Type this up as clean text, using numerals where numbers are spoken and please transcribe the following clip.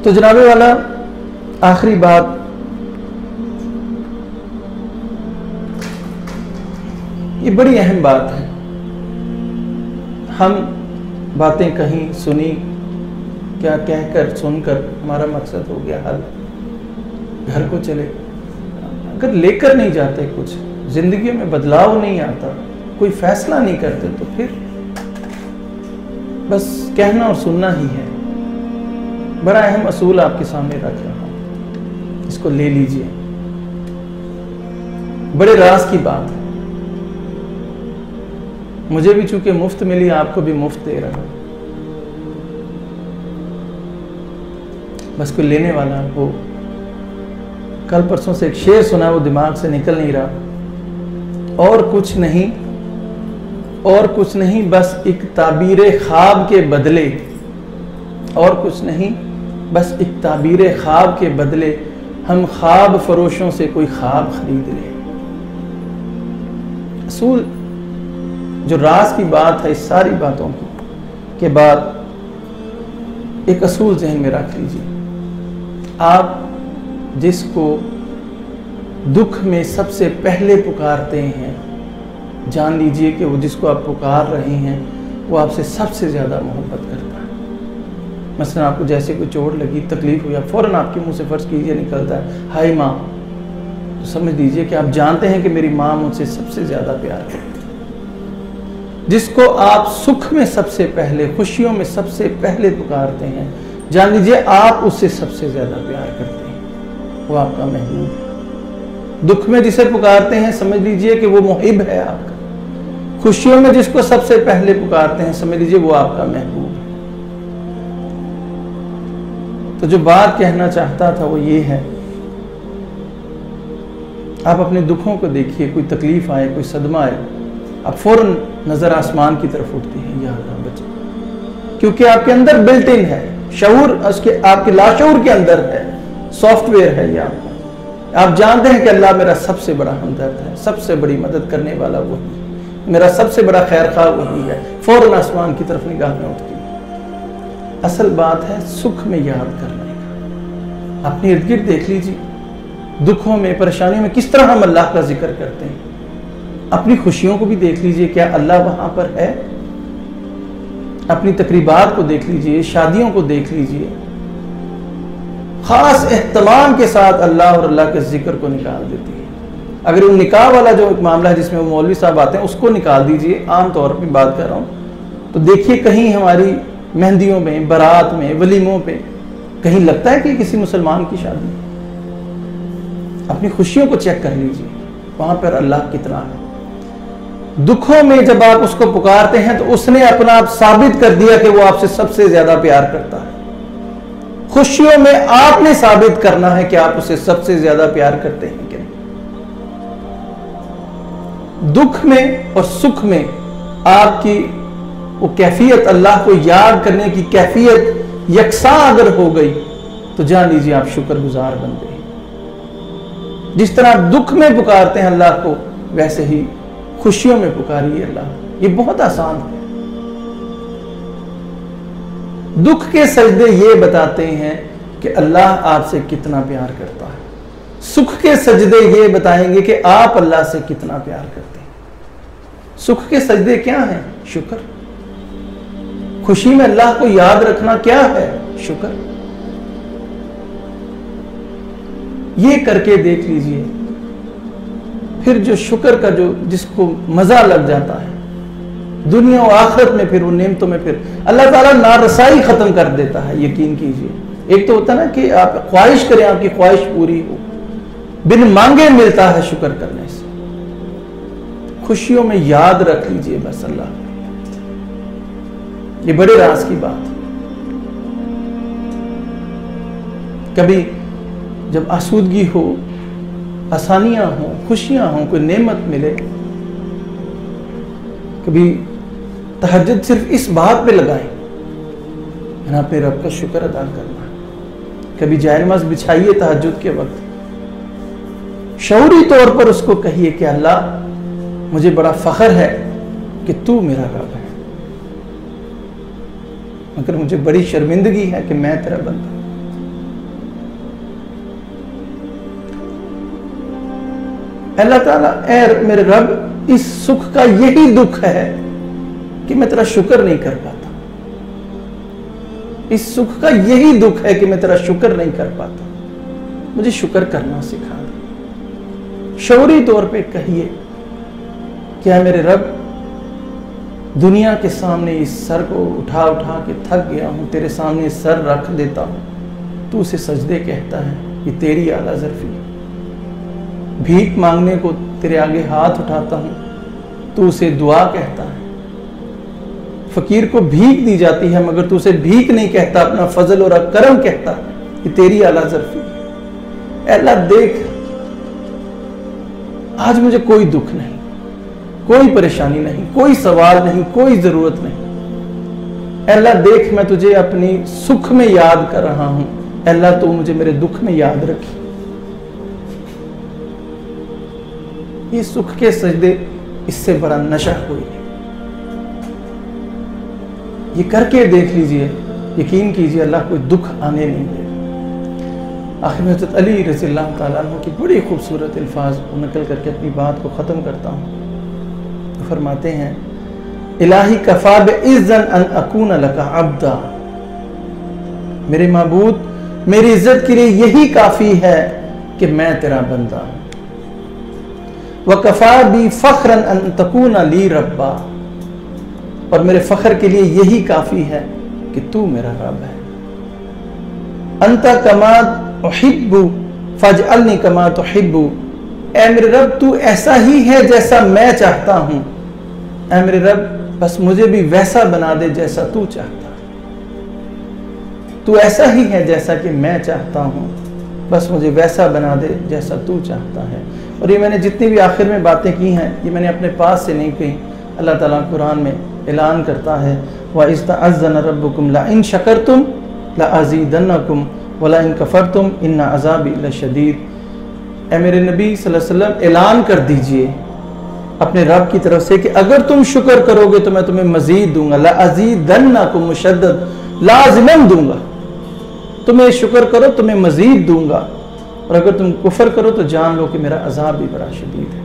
تو جناب والا آخری بات یہ بڑی اہم بات ہے. ہم باتیں کہیں سنی کیا کہہ کر سن کر ہمارا مقصد ہو گیا حل, گھر کو چلے. اگر لے کر نہیں جاتے کچھ, زندگی میں بدلاؤ نہیں آتا, کوئی فیصلہ نہیں کرتے, تو پھر بس کہنا اور سننا ہی ہے. بڑا اہم اصول آپ کے سامنے رکھ رہا ہوں, اس کو لے لیجئے. بڑے راز کی بات ہے, مجھے بھی چونکہ مفت ملی, آپ کو بھی مفت دے رہا ہوں. بس کوئی لینے والا ہو. کل پرسوں سے ایک شعر سنا, وہ دماغ سے نکل نہیں رہا. اور کچھ نہیں بس ایک تعبیر خواب کے بدلے, اور کچھ نہیں بس ایک تعبیر خواب کے بدلے ہم خواب فروشوں سے کوئی خواب خرید لیں. اصول جو راز کی بات ہے, اس ساری باتوں کے بعد ایک اصول ذہن میں رکھ لیجیے. آپ جس کو دکھ میں سب سے پہلے پکارتے ہیں, جان لیجئے کہ وہ جس کو آپ پکار رہے ہیں وہ آپ سے سب سے زیادہ محبت کرتا ہے. مثلا آپ کو جیسے کوئی چوٹ لگی, تکلیف ہوئی, فوراً آپ کے منہ سے فرض کیجئے نکلتا ہے ہائے ماں, تو سمجھ لیجئے کہ آپ جانتے ہیں کہ میری ماں مجھ سے سب سے زیادہ پیار کرتی ہے. جس کو آپ سکھ میں سب سے پہلے, خوشیوں میں سب سے پہلے پکارتے ہیں, جان لیجئے آپ اس سے سب سے زیادہ پیار کرتے ہیں, وہ آپ کا محبوب ہے. دکھ میں جسے پکارتے ہیں سمجھ لیجئے کہ وہ محب ہے آپ کا. خوشیوں میں جس کو سب سے پہلے پکارتے ہیں سمجھ لیجئے وہ آپ کا محبوب ہے. تو جو بات کہنا چاہتا تھا وہ یہ ہے, آپ اپنے دکھوں کو دیکھیے, کوئی تکلیف آئے, کوئی صدمہ آئے, آپ فوراً نظر آسمان کی طرف اٹھتی ہیں, یا اللہ بچا, کیونکہ آپ کے اندر بلٹ ان ہے شعور, آپ کے لاشعور کے اندر ہے, سافٹ ویئر ہے یہ آپ جانتے ہیں کہ اللہ میرا سب سے بڑا ہمدرد ہے, سب سے بڑی مدد کرنے والا وہی ہے, میرا سب سے بڑا خیر خواہ وہی ہے. فوراً آسمان کی طرف نگاہ میں اٹھتی ہے. اصل بات ہے سکھ میں یاد کرنے کا. اپنے ارد گرد دیکھ لیجیے, دکھوں میں, پریشانیوں میں کس طرح ہم اللہ کا ذکر کرتے ہیں. اپنی خوشیوں کو بھی دیکھ لیجئے, کیا اللہ وہاں پر ہے. اپنی تقریبات کو دیکھ لیجئے, شادیوں کو دیکھ لیجئے, خاص اہتمام کے ساتھ اللہ اور اللہ کے ذکر کو نکال دیتی ہے. اگر وہ نکاح والا جو ایک معاملہ ہے جس میں وہ مولوی صاحب آتے ہیں اس کو نکال دیجئے, عام طور پہ بات کر رہا ہوں, تو دیکھیے کہیں ہماری مہندیوں میں, برات میں, ولیموں پہ کہیں لگتا ہے کہ کسی مسلمان کی شادی. اپنی خوشیوں کو چیک کر لیجئے, وہاں پر اللہ کتنا ہے. دکھوں میں جب آپ اس کو پکارتے ہیں تو اس نے اپنا آپ ثابت کر دیا کہ وہ آپ سے سب سے زیادہ پیار کرتا ہے. خوشیوں میں آپ نے ثابت کرنا ہے کہ آپ اسے سب سے زیادہ پیار کرتے ہیں کہ نہیں. دکھ میں اور سکھ میں آپ کی وہ کیفیت, اللہ کو یاد کرنے کی کیفیت یکساں اگر ہو گئی تو جان لیجیے آپ شکر گزار بن گئے. جس طرح آپ دکھ میں پکارتے ہیں اللہ کو, ویسے ہی خوشیوں میں پکاریے اللہ. یہ بہت آسان ہے. دکھ کے سجدے یہ بتاتے ہیں کہ اللہ آپ سے کتنا پیار کرتا ہے. سکھ کے سجدے یہ بتائیں گے کہ آپ اللہ سے کتنا پیار کرتے ہیں. سکھ کے سجدے کیا ہیں؟ شکر. خوشی میں اللہ کو یاد رکھنا کیا ہے؟ شکر. یہ کر کے دیکھ لیجئے, پھر جو شکر کا جس کو مزہ لگ جاتا ہے دنیا و آخرت میں, پھر وہ نعمتوں میں پھر اللہ تعالیٰ نارسائی ختم کر دیتا ہے. یقین کیجئے. ایک تو ہوتا نا کہ آپ خواہش کریں, آپ کی خواہش پوری ہو, بن مانگے ملتا ہے شکر کرنے سے. خوشیوں میں یاد رکھ لیجئے بس اللہ. یہ بڑے راز کی بات. کبھی جب آسودگی ہو, آسانیاں ہوں, خوشیاں ہوں, کوئی نعمت ملے, کبھی تہجد صرف اس بات پہ لگائیں کہ اپنے رب کا شکر ادا کرنا. کبھی جائے نماز بچھائیے تہجد کے وقت, شعوری طور پر اس کو کہیے کہ اللہ مجھے بڑا فخر ہے کہ تو میرا رب ہے, مگر مجھے بڑی شرمندگی ہے کہ میں تیرا بندہ. اللہ تعالیٰ اے میرے رب اس سکھ کا یہی دکھ ہے کہ میں تیرا شکر نہیں کر پاتا، اس سکھ کا یہی دکھ ہے کہ میں تیرا شکر نہیں کر پاتا، مجھے شکر کرنا سکھا دے۔ شعوری طور پہ کہیے کہ اے میرے رب دنیا کے سامنے اس سر کو اٹھا اٹھا کے تھک گیا ہوں، تیرے سامنے سر رکھ دیتا ہوں، تو اسے سجدے کہتا ہے، یہ تیری اعلیٰ ظرفی ہے۔ بھیک مانگنے کو تیرے آگے ہاتھ اٹھاتا ہوں، تو اسے دعا کہتا ہے۔ فقیر کو بھیک دی جاتی ہے مگر تو اسے بھیک نہیں کہتا، اپنا فضل اور کرم کہتا ہے، یہ تیری اعلیٰ ظرفی ہے۔ اے اللہ دیکھ، آج مجھے کوئی دکھ نہیں، کوئی پریشانی نہیں، کوئی سوال نہیں، کوئی ضرورت نہیں۔ اے اللہ دیکھ، میں تجھے اپنی سکھ میں یاد کر رہا ہوں، اے اللہ تو مجھے میرے دکھ میں یاد رکھی۔ یہ سکھ کے سجدے، اس سے بڑا نشہ کوئی نہیں۔ یہ کر کے دیکھ لیجئے، یقین کیجئے اللہ کوئی دکھ آنے نہیں دے۔ آخر میں حضرت علی رضی اللہ تعالیٰ عنہ کی بڑی خوبصورت الفاظ نقل کر کے اپنی بات کو ختم کرتا ہوں۔ فرماتے ہیں الہی کفا بعزن ان اکون لک عبدا، میرے معبود میری عزت کے لیے یہی کافی ہے کہ میں تیرا بندہ ہوں۔ وکفا بی فخرا ان تکون لی ربا، اور میرے فخر کے لیے یہی کافی ہے کہ تو میرا رب ہے۔ انت کما احب فاجعلنی کما تحب، اے میرے رب تو ایسا ہی ہے جیسا میں چاہتا ہوں، اے میرے رب بس مجھے بھی ویسا بنا دے جیسا تو چاہتا ہے۔ تو ایسا ہی ہے جیسا کہ میں چاہتا ہوں، بس مجھے ویسا بنا دے جیسا تو چاہتا ہے۔ اور یہ میں نے جتنی بھی آخر میں باتیں کی ہیں، یہ میں نے اپنے پاس سے نہیں کہی، اللہ تعالیٰ قرآن میں اعلان کرتا ہے وَإِذْ تَعَذَّنَ رَبُّكُمْ لَئِن شَكَرْتُمْ لَأَزِيدَنَّكُمْ وَلَئِن كَفَرْتُمْ إِنَّ عَذَابِي لَشَدِيدٌ۔ اے میرے نبی صلی اللہ علیہ وسلم اعلان کر دیجئے اپنے رب کی طرف سے کہ اگر تم شکر کرو گے تو میں تمہیں مزید دوں گا، لَأَزِيدَنَّكُمْ مشدد لازماً دوں گا، تمہیں شکر کرو تمہیں مزید دوں گا، اور اگر تم کفر کرو تو جان لو کہ میرا عذاب بھی بڑا شدید ہے۔